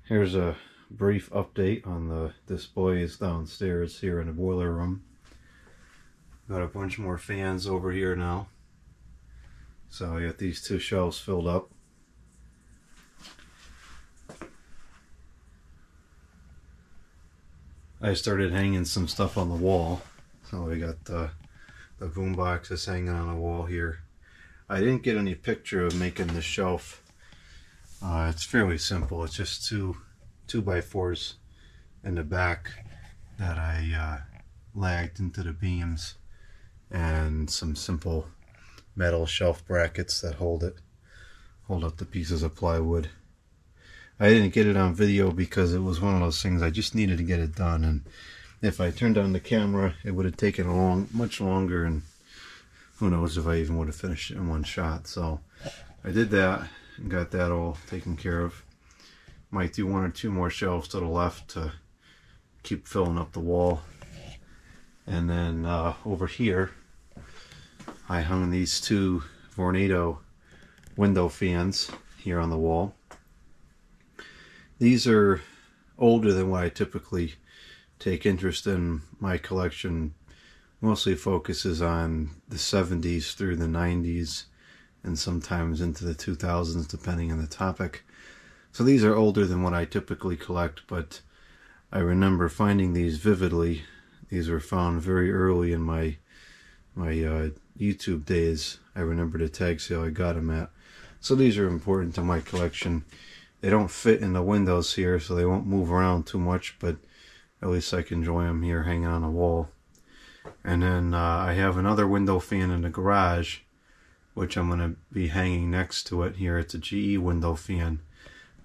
Here's a brief update on the displays downstairs here in the boiler room. Got a bunch more fans over here now. So I got these two shelves filled up. I started hanging some stuff on the wall. So we got the boom boxes hanging on the wall here. I didn't get any picture of making the shelf. It's fairly simple. It's just two 2x4s in the back that I lagged into the beams, and some simple metal shelf brackets that hold up the pieces of plywood. I didn't get it on video because it was one of those things I just needed to get it done, and if I turned on the camera it would have taken much longer, and who knows if I even would have finished it in one shot. So I did that and got that all taken care of. Might do one or two more shelves to the left to keep filling up the wall. And then over here I hung these two Vornado window fans here on the wall. These are older than what I typically take interest in. My collection mostly focuses on the 70s through the 90s and sometimes into the 2000s depending on the topic. So these are older than what I typically collect, but I remember finding these vividly. These were found very early in my YouTube days. I remember the tag sale I got them at. So these are important to my collection. They don't fit in the windows here, so they won't move around too much, but at least I can enjoy them here hanging on the wall. And then I have another window fan in the garage, which I'm going to be hanging next to it here. It's a GE window fan,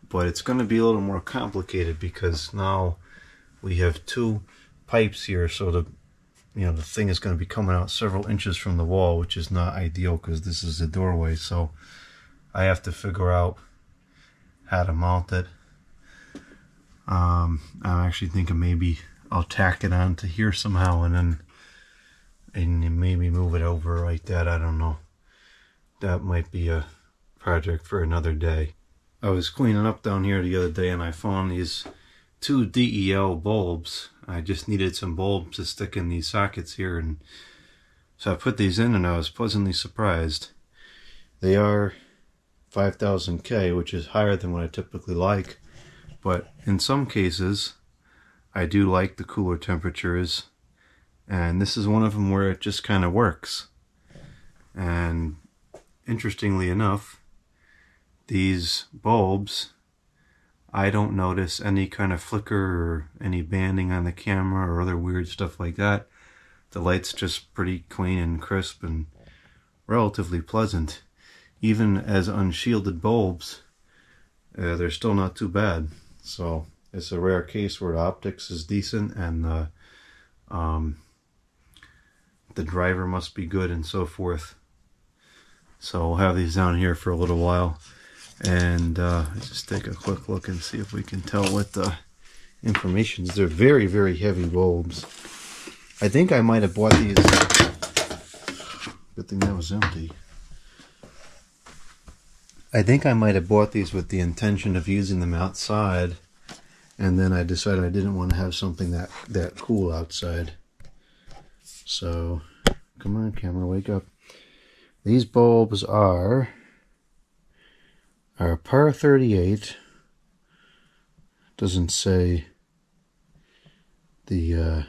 but it's going to be a little more complicated because now we have two pipes here, so the thing is going to be coming out several inches from the wall, which is not ideal because this is a doorway. So I have to figure out how to mount it. I'm actually thinking maybe I'll tack it on to here somehow and maybe move it over like that. I don't know. That might be a project for another day. I was cleaning up down here the other day and I found these two DEL bulbs. I just needed some bulbs to stick in these sockets here, and so I put these in and I was pleasantly surprised. They are 5000K, which is higher than what I typically like, but in some cases I do like the cooler temperatures, and this is one of them where it just kind of works. And interestingly enough, these bulbs, I don't notice any kind of flicker or any banding on the camera or other weird stuff like that. The light's just pretty clean and crisp and relatively pleasant. Even as unshielded bulbs, they're still not too bad. So it's a rare case where the optics is decent and the driver must be good and so forth. So we'll have these down here for a little while, and let's just take a quick look and see if we can tell what the information is. They're very, very heavy bulbs. I think I might have bought these. Good thing that was empty. I think I might have bought these with the intention of using them outside, and then I decided I didn't want to have something that cool outside. So, come on camera, wake up. These bulbs are par 38. Doesn't say the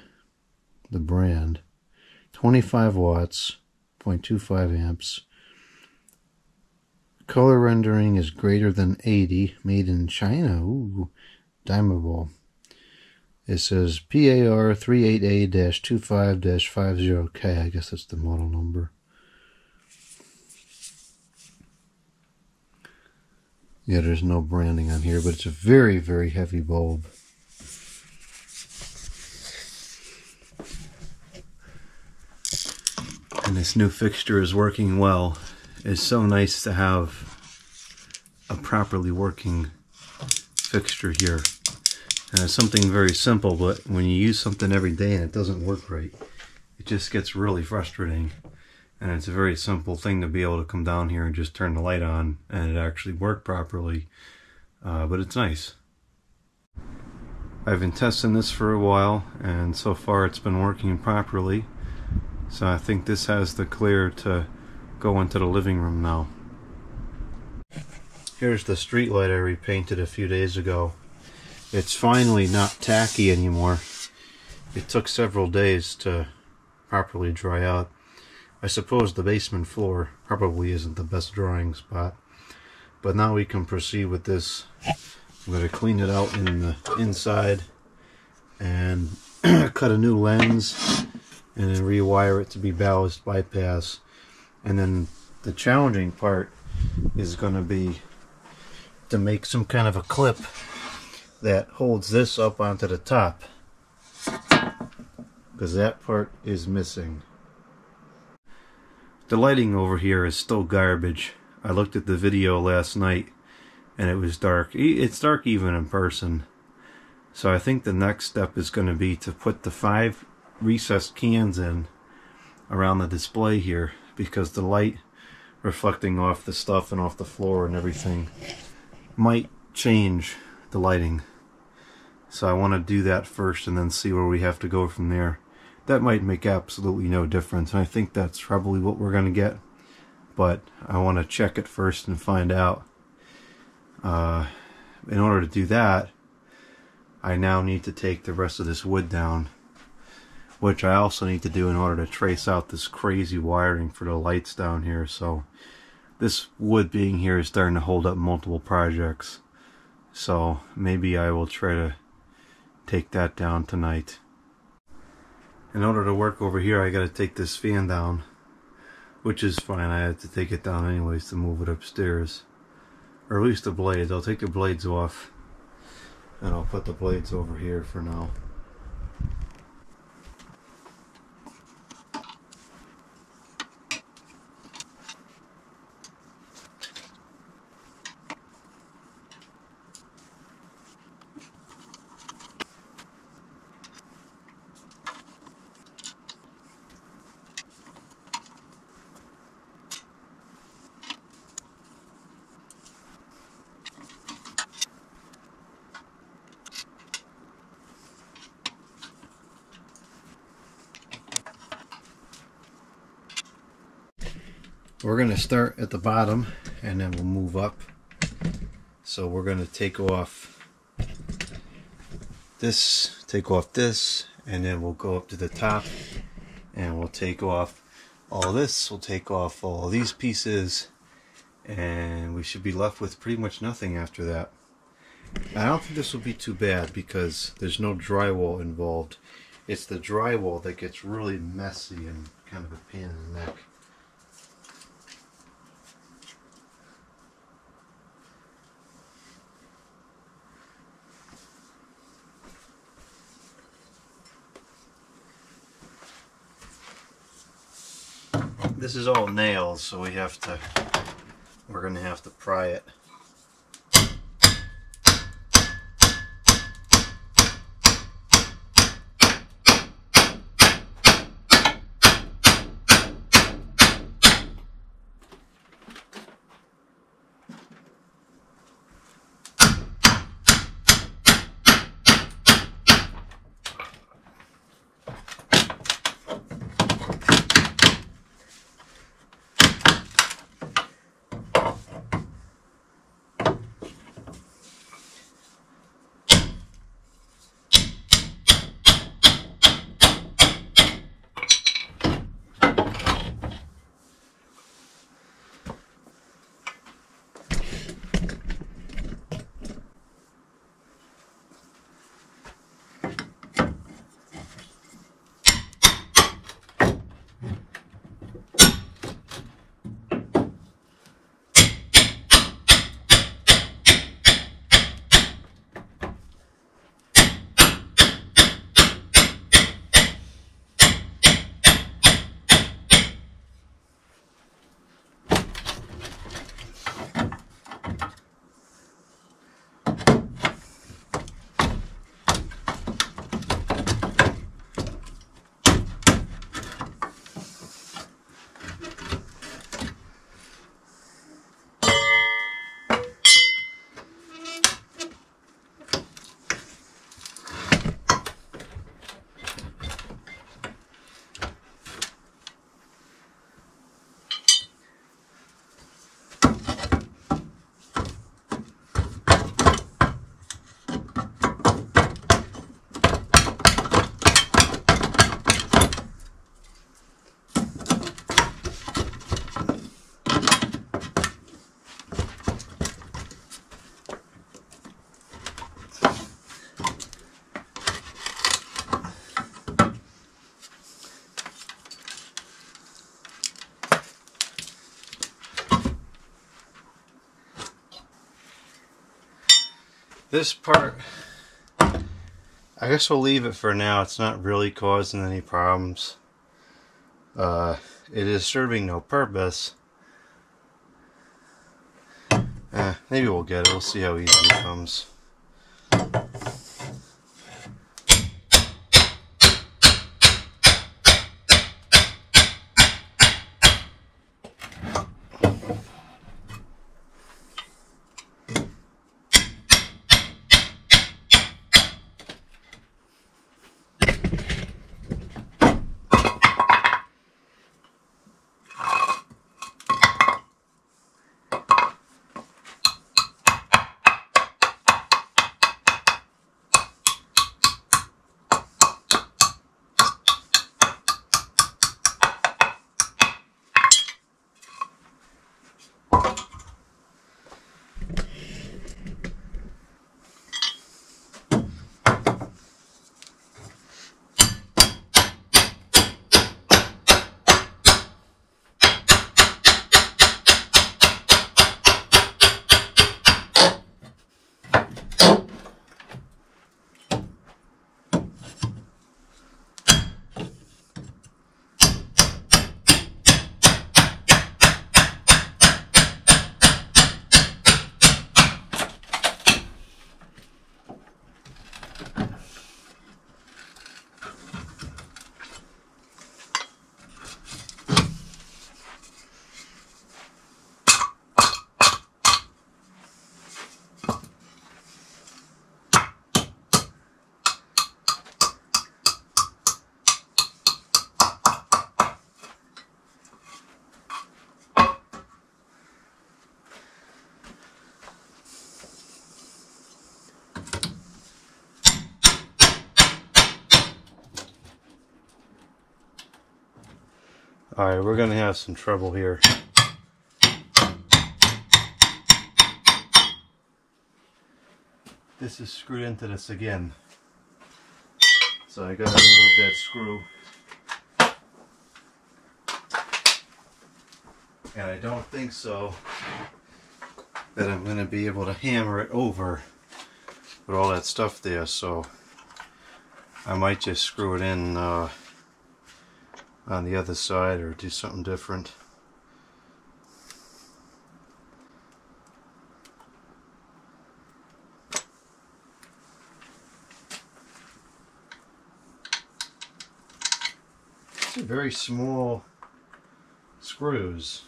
brand. 25 watts, 0.25 amps. Color rendering is greater than 80. Made in China. Ooh, dimmable. It says PAR 38A-25-50K. I guess that's the model number. Yeah, there's no branding on here, but it's a very, very heavy bulb. And this new fixture is working well. It's so nice to have a properly working fixture here. And it's something very simple, but when you use something every day and it doesn't work right, it just gets really frustrating. And it's a very simple thing to be able to come down here and just turn the light on and it actually work properly. But it's nice. I've been testing this for a while, and so far it's been working properly. So I think this has the clear to go into the living room now. Here's the street light I repainted a few days ago. It's finally not tacky anymore. It took several days to properly dry out. I suppose the basement floor probably isn't the best drying spot. But now we can proceed with this. I'm going to clean it out in the inside and cut a new lens and then rewire it to be ballast bypass. And then the challenging part is going to be to make some kind of a clip that holds this up onto the top, because that part is missing. The lighting over here is still garbage. I looked at the video last night and it was dark. It's dark even in person. So I think the next step is going to be to put the 5 recessed cans in around the display here, because the light reflecting off the stuff and off the floor and everything might change the lighting. So I want to do that first and then see where we have to go from there. That might make absolutely no difference, and I think that's probably what we're going to get. But I want to check it first and find out. In order to do that, I now need to take the rest of this wood down, which I also need to do in order to trace out this crazy wiring for the lights down here. So this wood being here is starting to hold up multiple projects. So maybe I will try to take that down tonight. In order to work over here, I got to take this fan down, which is fine. I had to take it down anyways to move it upstairs, or at least the blades. I'll take the blades off and I'll put the blades over here for now. We're going to start at the bottom and then we'll move up. So we're going to take off this, and then we'll go up to the top and we'll take off all this. We'll take off all these pieces and we should be left with pretty much nothing after that. I don't think this will be too bad because there's no drywall involved. It's the drywall that gets really messy and kind of a pain in the neck. This is all nails, so we're going to have to pry it. This part, I guess we'll leave it for now. It's not really causing any problems. It is serving no purpose. Maybe we'll get it. We'll see how easy it comes. Alright, we're going to have some trouble here. This is screwed into this again. So I got to remove that screw. And I don't think so that I'm going to be able to hammer it over with all that stuff there, so I might just screw it in on the other side or do something different. These are very small screws.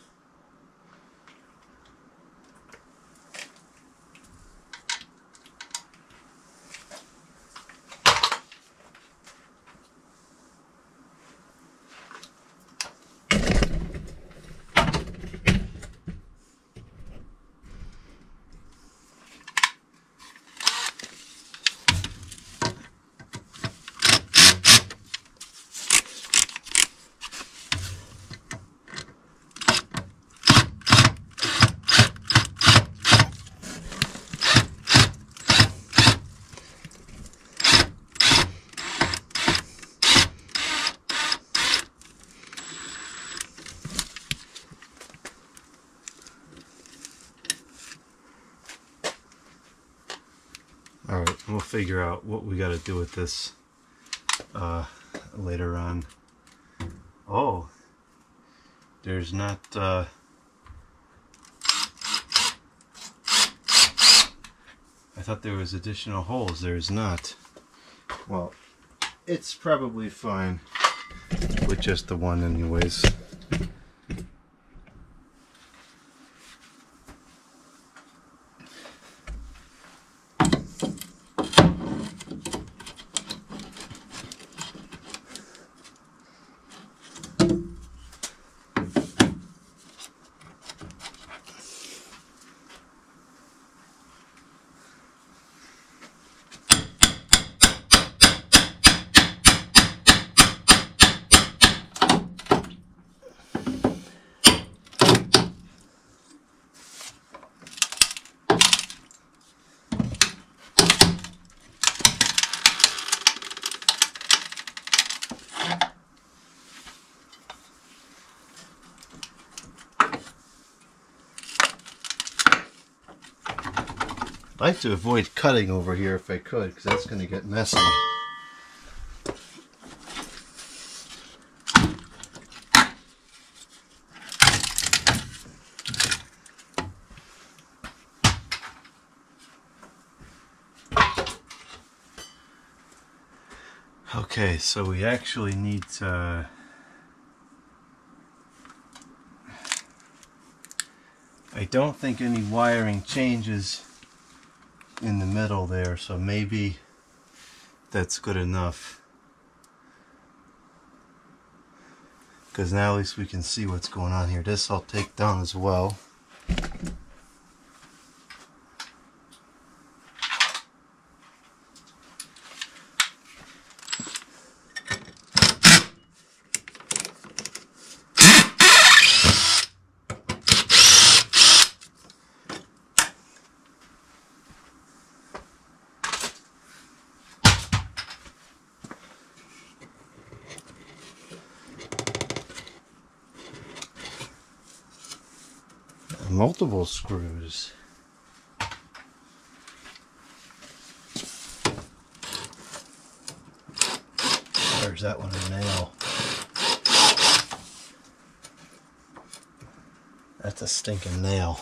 Alright, we'll figure out what we got to do with this later on. Oh, there's not... I thought there was additional holes. There's not. Well, it's probably fine with just the one anyways. I like to avoid cutting over here if I could, because that's going to get messy. Okay, so we actually need to... I don't think any wiring changes in the middle there, so maybe that's good enough. Because now at least we can see what's going on here. This I'll take down as well. Multiple screws. There's that one, a nail. That's a stinking nail.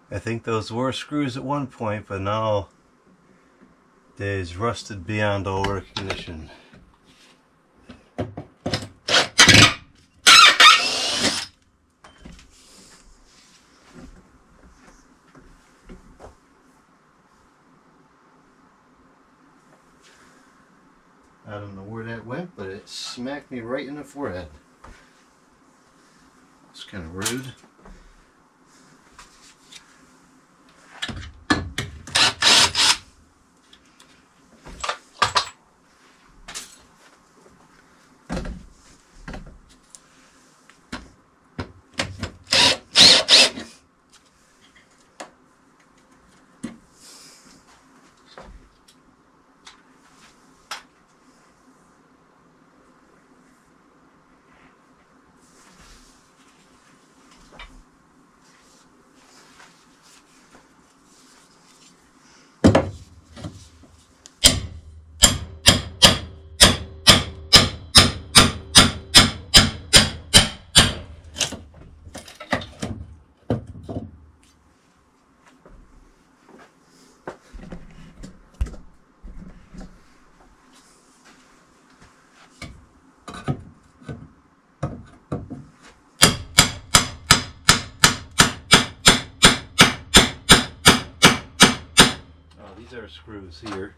I think those were screws at one point, but now they's rusted beyond all recognition. I don't know where that went, but it smacked me right in the forehead. It's kind of rude. our screws here.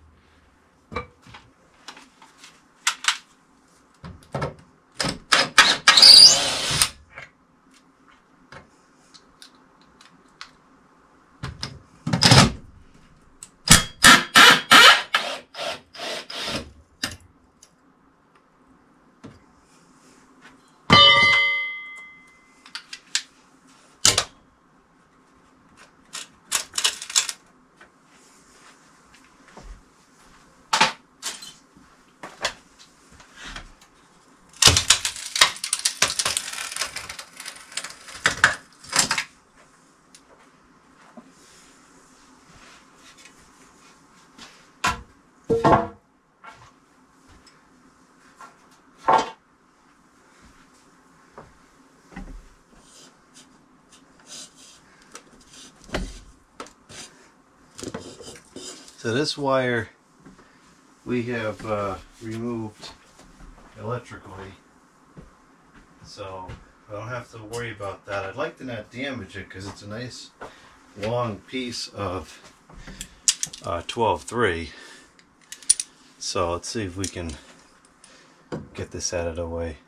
So this wire we have removed electrically, so I don't have to worry about that. I'd like to not damage it because it's a nice long piece of 12-3. So let's see if we can get this out of the way.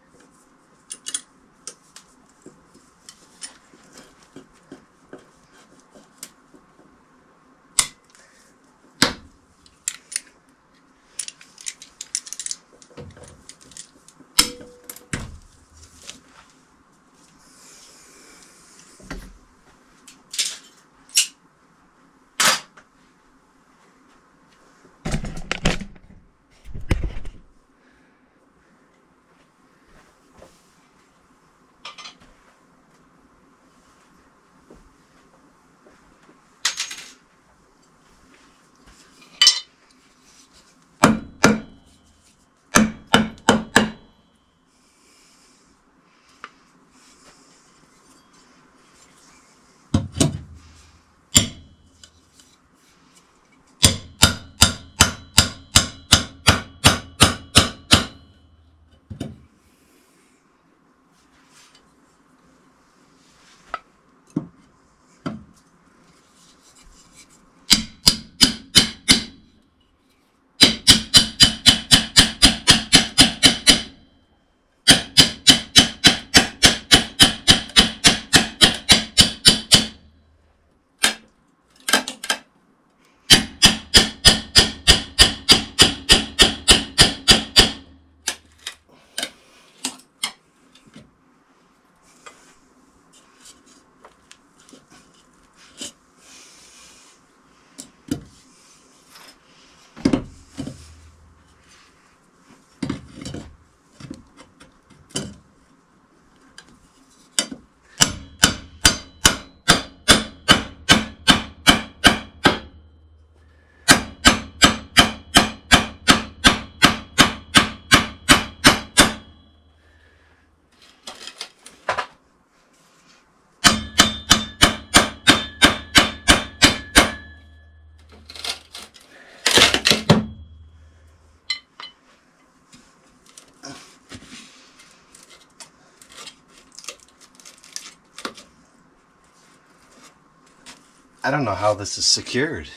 I don't know how this is secured.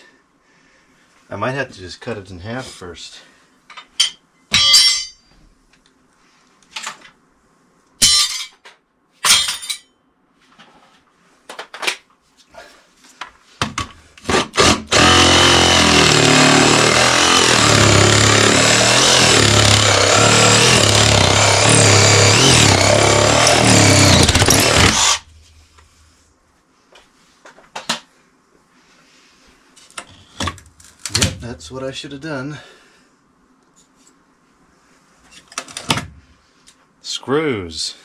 I might have to just cut it in half first. That's what I should have done. Screws.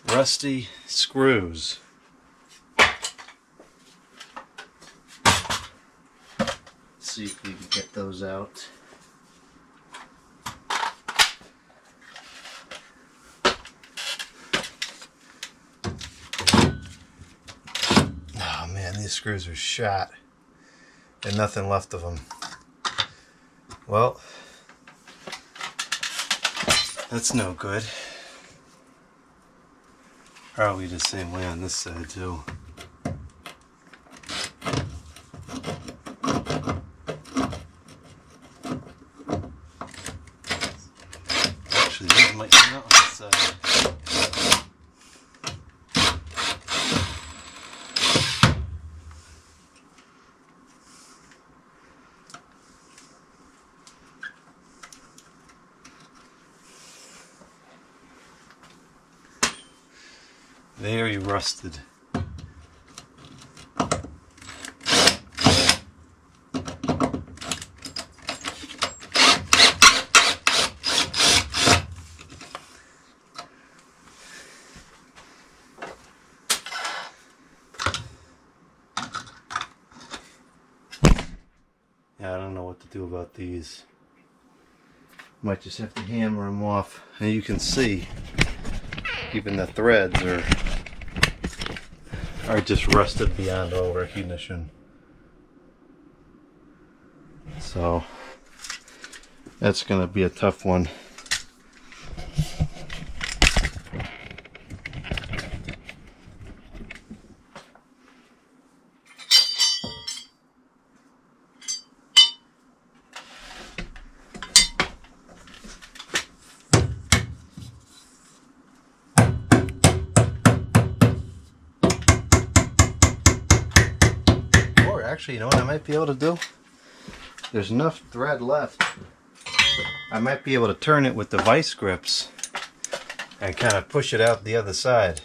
Rusty screws. Let's see if we can get those out. Oh man, these screws are shot. And nothing left of them. Well, that's no good. Probably the same way on this side too. Very rusted. Yeah, I don't know what to do about these. Might just have to hammer them off. And you can see even the threads are just rusted beyond all recognition. So that's gonna be a tough one. Actually, you know what I might be able to do? There's enough thread left. I might be able to turn it with the vice grips and kind of push it out the other side.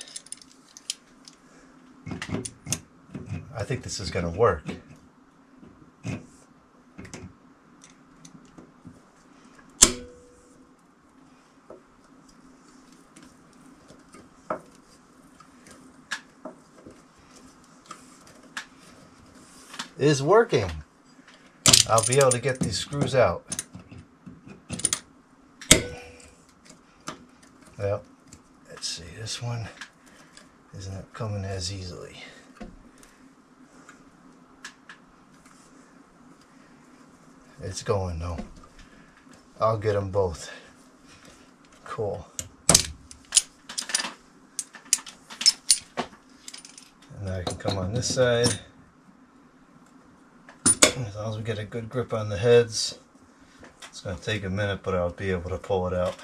I think this is going to work. Is working. I'll be able to get these screws out. Well, let's see, this one isn't coming as easily. It's going though. I'll get them both. Cool. And now I can come on this side. As long as we get a good grip on the heads. It's going to take a minute, but I'll be able to pull it out.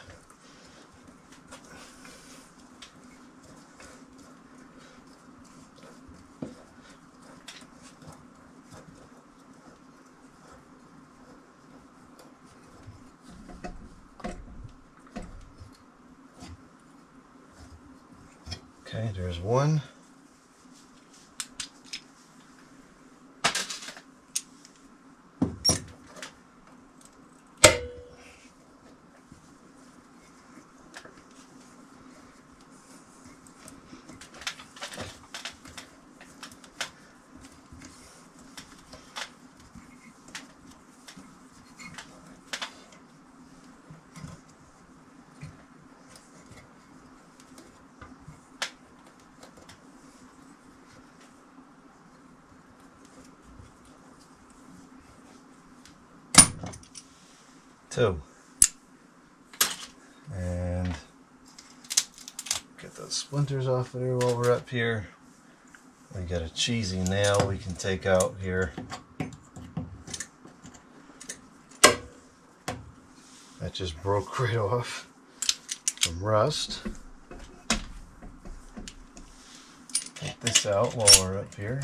Okay, there's one. Two. And get those splinters off of there while we're up here. We got a cheesy nail we can take out here. That just broke right off from rust. Take this out while we're up here.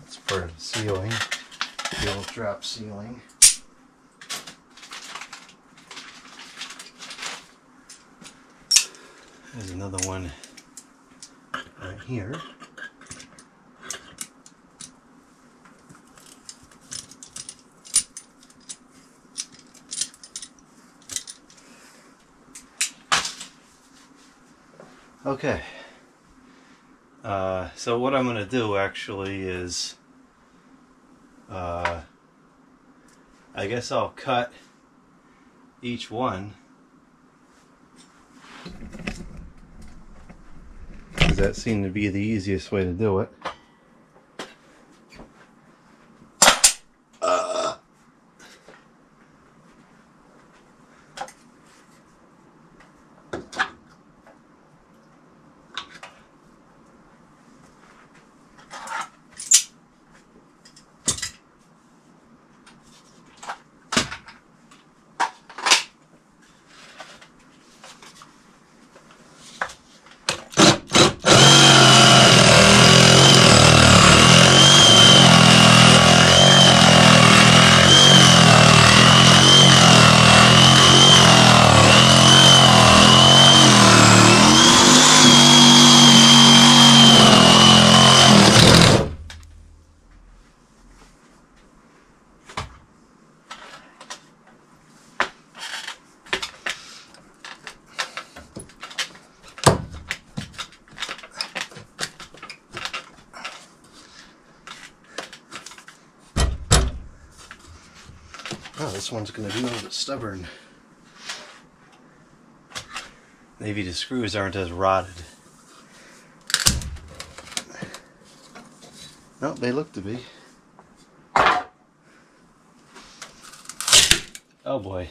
That's part of the ceiling. The old drop ceiling. There's another one right here. Okay. So what I'm going to do actually is I guess I'll cut each one, because that seemed to be the easiest way to do it. Oh, this one's going to be a little bit stubborn. Maybe the screws aren't as rotted. No, they look to be. Oh boy.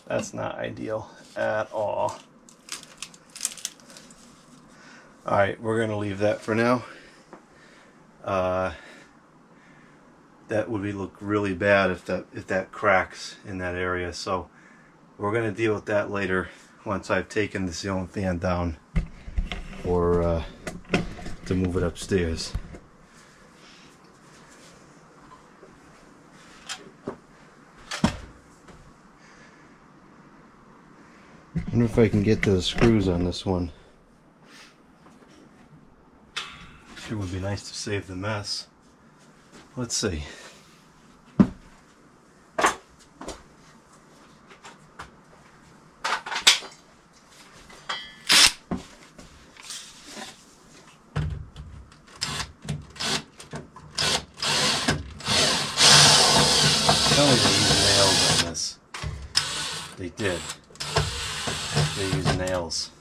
That's not ideal at all. Alright, we're going to leave that for now. That would look really bad if that cracks in that area. So we're going to deal with that later once I've taken the ceiling fan down or to move it upstairs. I wonder if I can get to the screws on this one. Sure would be nice to save the mess. Let's see. Tell me they use nails on this. They did. They use nails.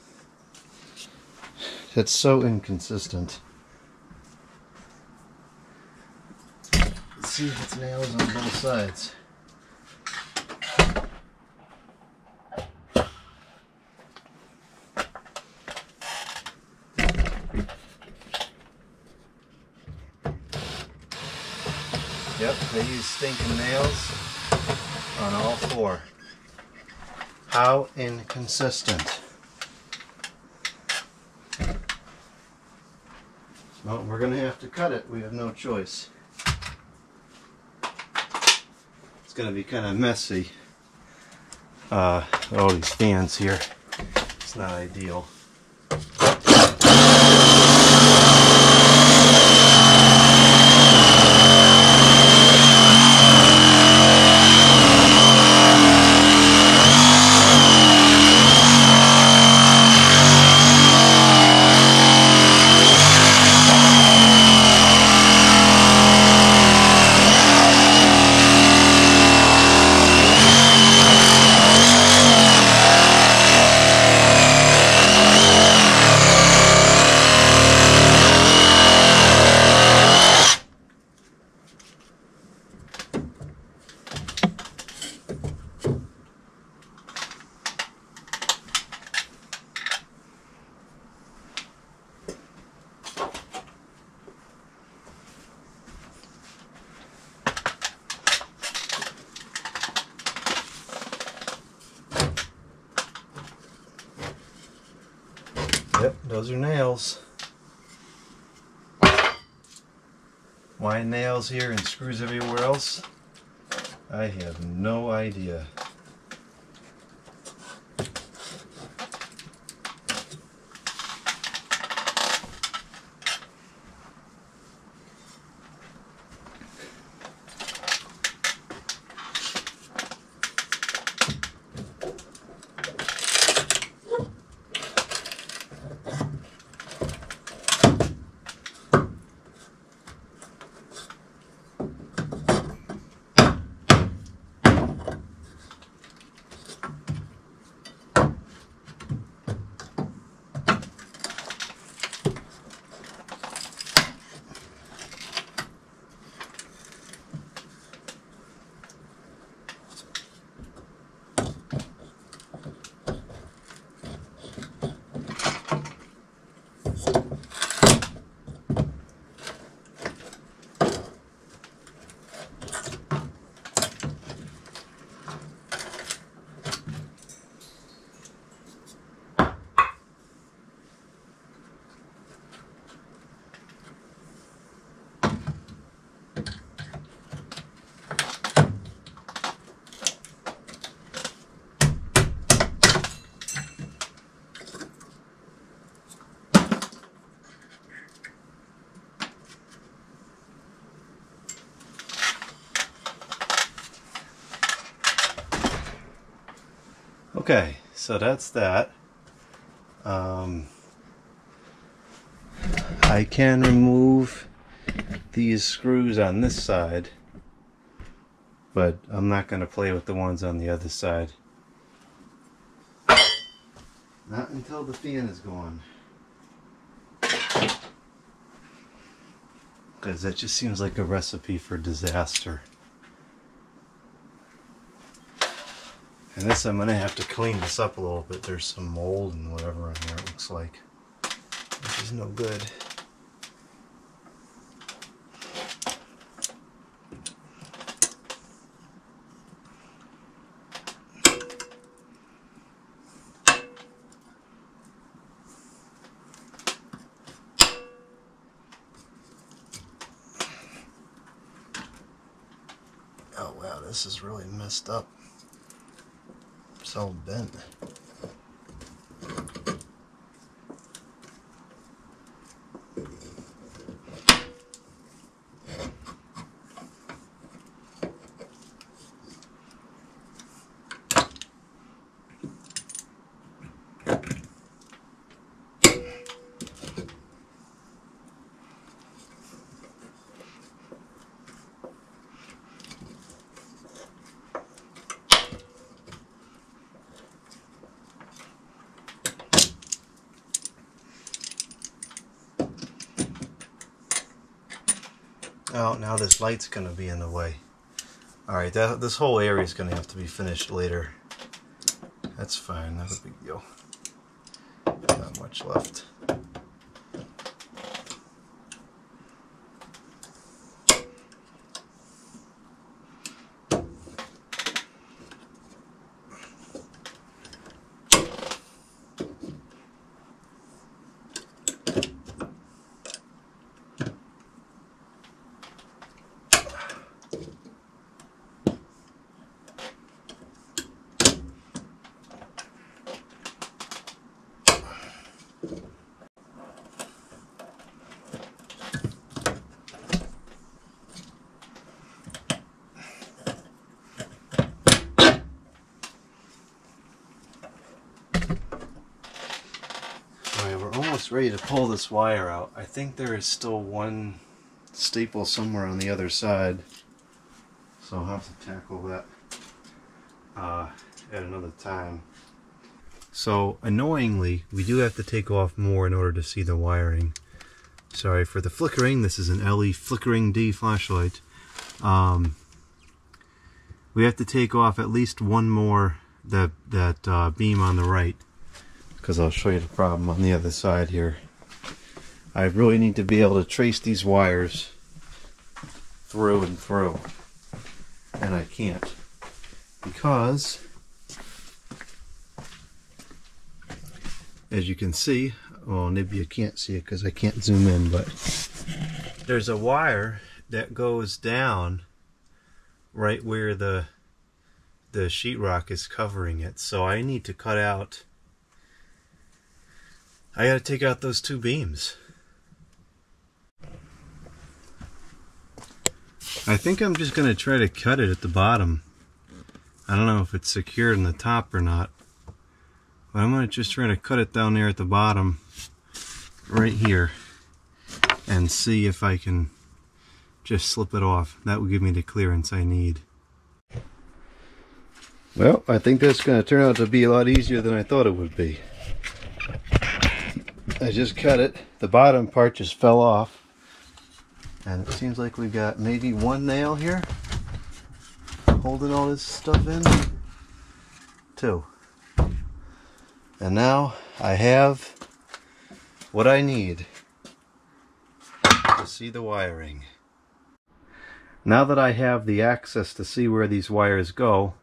That's so inconsistent. Let's see if it's nails on both sides. Yep, they use stinking nails on all four. How inconsistent. Well, we're going to have to cut it. We have no choice. It's going to be kind of messy. All these fans here. It's not ideal. Yep, those are nails. Why nails here and screws everywhere else? I have no idea. Okay, so that's that. I can remove these screws on this side, but I'm not going to play with the ones on the other side. Not until the fan is gone. Because that just seems like a recipe for disaster. And this, I'm going to have to clean this up a little bit. There's some mold and whatever in there, it looks like. Which is no good. Oh wow, this is really messed up. It's all bent. Oh, now this light's going to be in the way. Alright, this whole area is going to have to be finished later. That's fine, not a big deal. Not much left. We're almost ready to pull this wire out. I think there is still one staple somewhere on the other side, so I'll have to tackle that at another time. So annoyingly, we do have to take off more in order to see the wiring. Sorry for the flickering. This is an LE flickering D flashlight. We have to take off at least one more that beam on the right, because I'll show you the problem on the other side here. I really need to be able to trace these wires through and through, and I can't, because as you can see, well, maybe you can't see it because I can't zoom in, but there's a wire that goes down right where the sheetrock is covering it, so I need to cut out. I gotta take out those two beams. I think I'm just gonna try to cut it at the bottom. I don't know if it's secured in the top or not, but I'm gonna just try to cut it down there at the bottom, right here, and see if I can just slip it off. That will give me the clearance I need. Well, I think that's gonna turn out to be a lot easier than I thought it would be. I just cut it. The bottom part just fell off, and it seems like we've got maybe one nail here holding all this stuff in. Two. And now I have what I need to see the wiring. Now that I have the access to see where these wires go,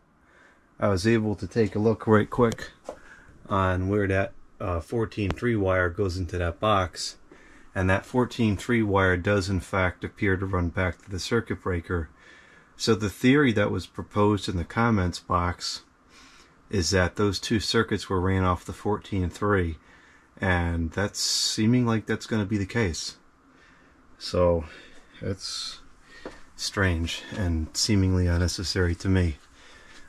I was able to take a look right quick on where that 14-3 wire goes into that box, and that 14-3 wire does in fact appear to run back to the circuit breaker. So the theory that was proposed in the comments box is that those two circuits were ran off the 14-3, and that's seeming like that's going to be the case. So it's strange and seemingly unnecessary to me.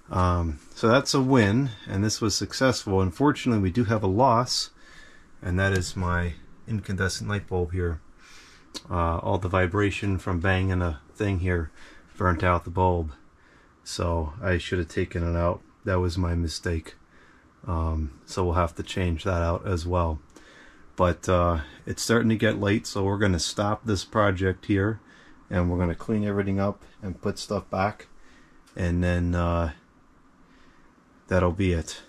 So that's a win, and this was successful. Unfortunately, we do have a loss, and that is my incandescent light bulb here. All the vibration from banging a thing here burnt out the bulb. So I should have taken it out. That was my mistake. So we'll have to change that out as well. But it's starting to get late, so we're going to stop this project here, and we're going to clean everything up and put stuff back, and then that'll be it.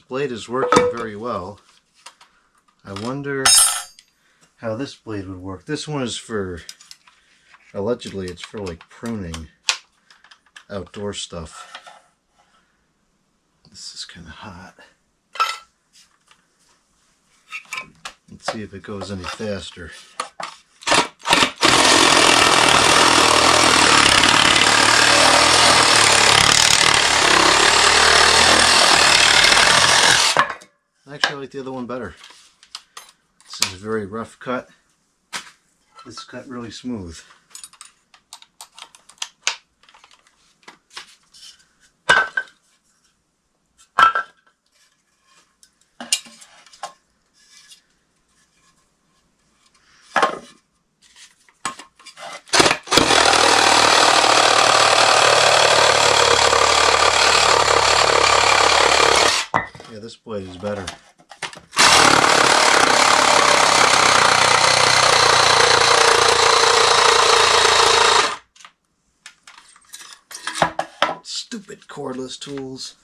blade is working very well. I wonder how this blade would work. This one is for, allegedly it's for like pruning outdoor stuff. This is kind of hot. Let's see if it goes any faster. Actually, I like the other one better. This is a very rough cut. This cut really smooth. Yeah, this blade is better. Stupid cordless tools.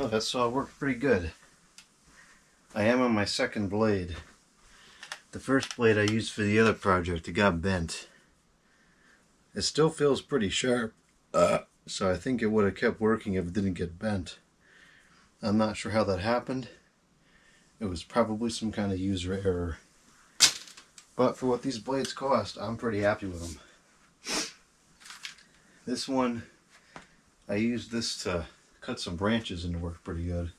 Oh, that saw worked pretty good. I am on my second blade. The first blade I used for the other project, it got bent. It still feels pretty sharp, so I think it would have kept working if it didn't get bent. I'm not sure how that happened. It was probably some kind of user error. But for what these blades cost, I'm pretty happy with them. This one, I used this to cut some branches and it worked pretty good.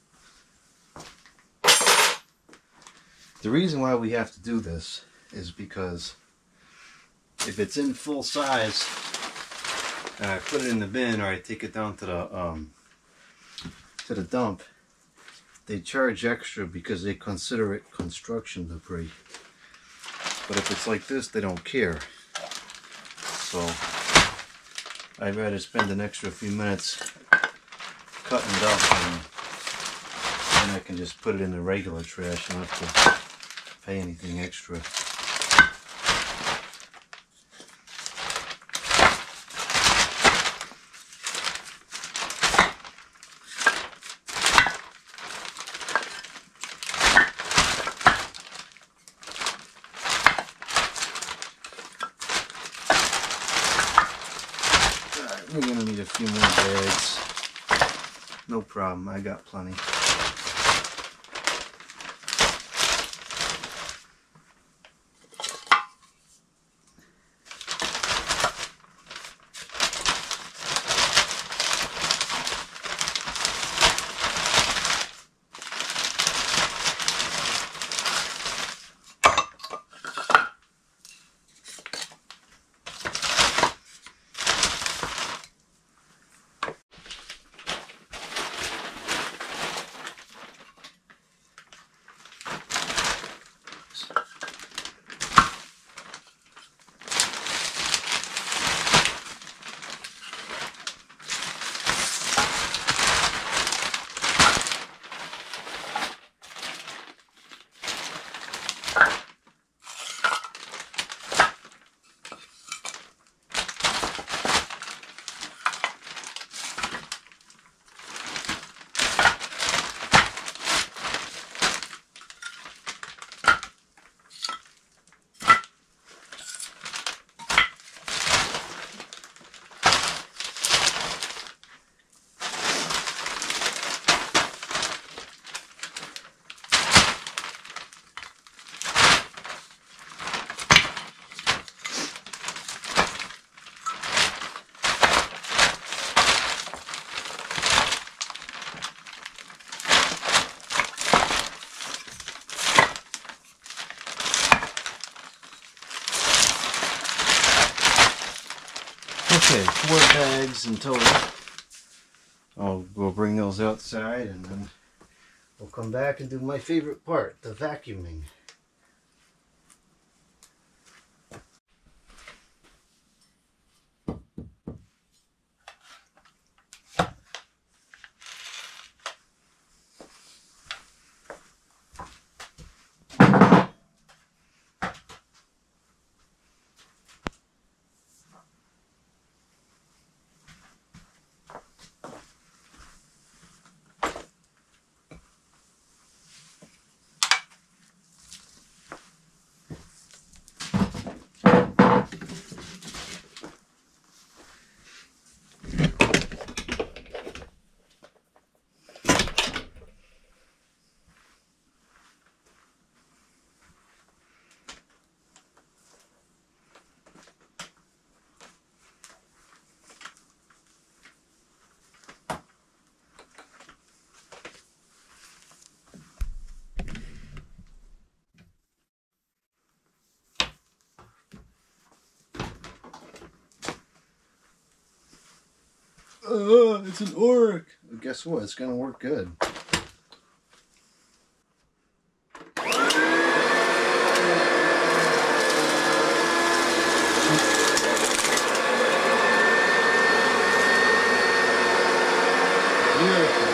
The reason why we have to do this is because if it's in full size and I put it in the bin or I take it down to the dump, they charge extra because they consider it construction debris. But if it's like this, they don't care. So I'd rather spend an extra few minutes cutting it up, and then I can just put it in the regular trash and not have to pay anything extra. We're gonna need a few more bags. No problem, I got plenty. Okay, 4 bags in total. We'll bring those outside and then we'll come back and do my favorite part, the vacuuming. It's an orc. Well, guess what? It's gonna work good. Beautiful.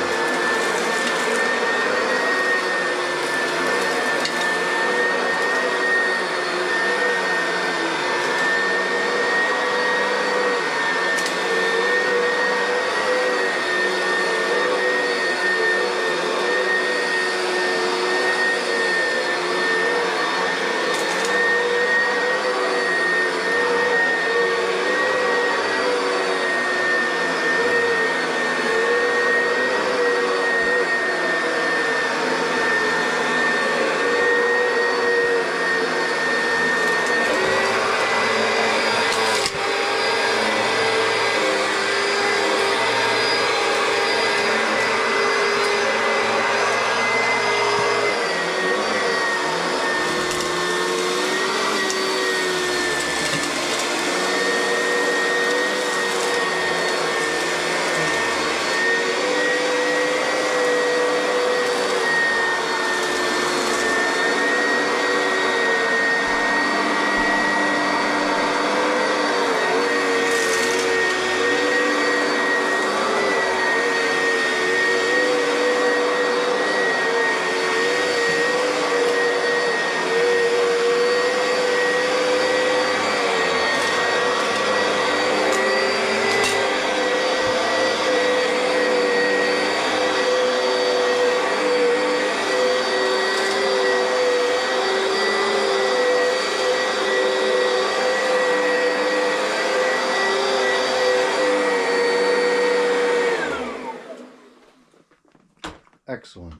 excellent.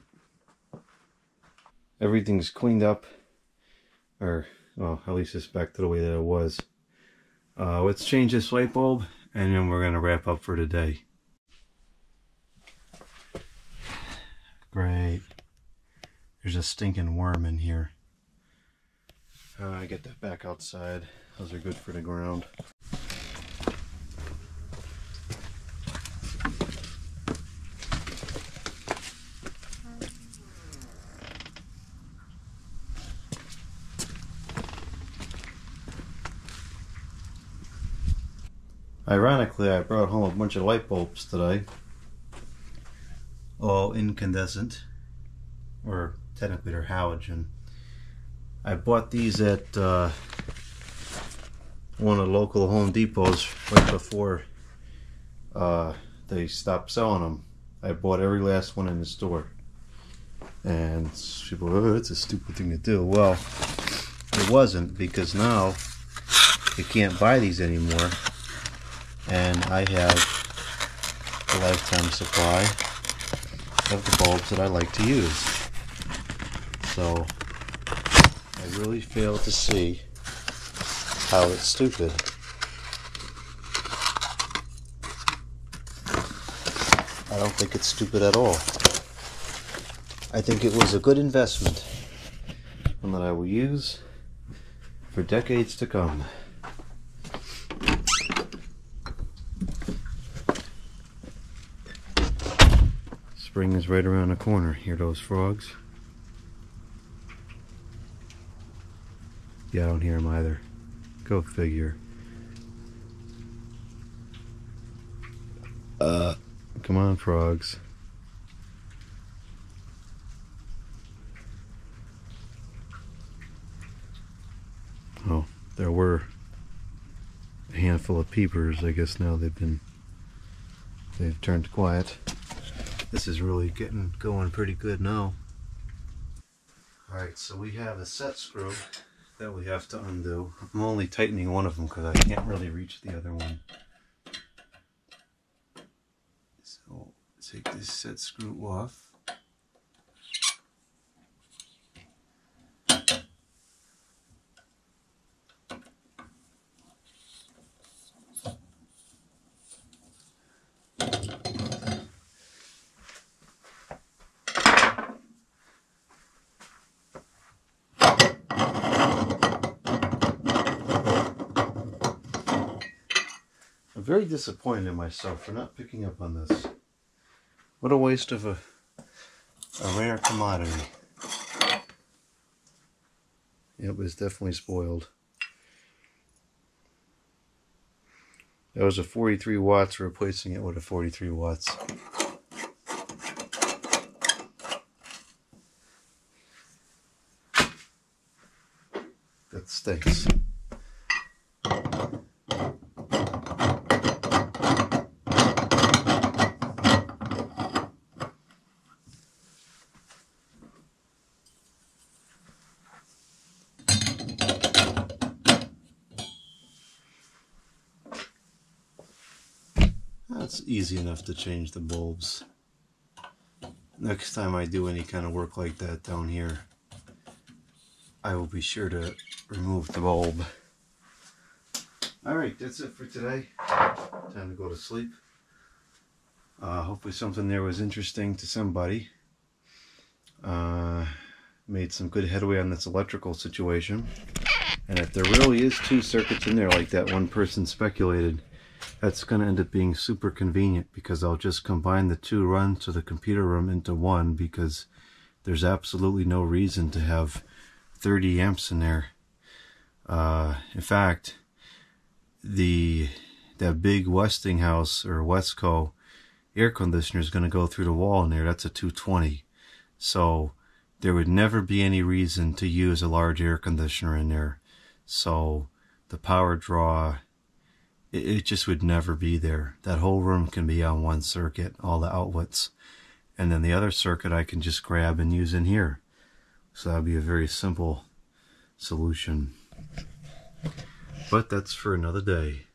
Everything's cleaned up, or well, at least it's back to the way that it was. Let's change this light bulb, and then we're gonna wrap up for today. Great. There's a stinking worm in here. I get that back outside. Those are good for the ground. Ironically, I brought home a bunch of light bulbs today. All incandescent, or technically they're halogen. I bought these at one of the local Home Depots right before they stopped selling them. I bought every last one in the store. And people, oh, it's a stupid thing to do. Well, it wasn't, because now you can't buy these anymore. And I have a lifetime supply of the bulbs that I like to use. So I really fail to see how it's stupid. I don't think it's stupid at all. I think it was a good investment, one that I will use for decades to come. Spring is right around the corner. Hear those frogs? Yeah, I don't hear them either. Go figure. Come on, frogs. Oh, there were a handful of peepers. I guess now they've turned quiet. This is really going pretty good now. Alright, so we have a set screw that we have to undo. I'm only tightening one of them because I can't really reach the other one. So take this set screw off. I'm very disappointed in myself for not picking up on this. What a waste of a rare commodity. It was definitely spoiled. That was a 43 watts, replacing it with a 43 watts. That stinks. That's easy enough to change the bulbs. Next time I do any kind of work like that down here, I will be sure to remove the bulb. Alright, that's it for today. Time to go to sleep. Hopefully something there was interesting to somebody. Made some good headway on this electrical situation. And if there really is 2 circuits in there like that one person speculated, that's going to end up being super convenient, because I'll just combine the 2 runs to the computer room into one, because there's absolutely no reason to have 30 amps in there. In fact, that big Westinghouse or Wesco air conditioner is going to go through the wall in there. That's a 220. So there would never be any reason to use a large air conditioner in there. So the power draw, it just would never be there. That whole room can be on one circuit, all the outlets. And then the other circuit I can just grab and use in here. So that would be a very simple solution. But that's for another day.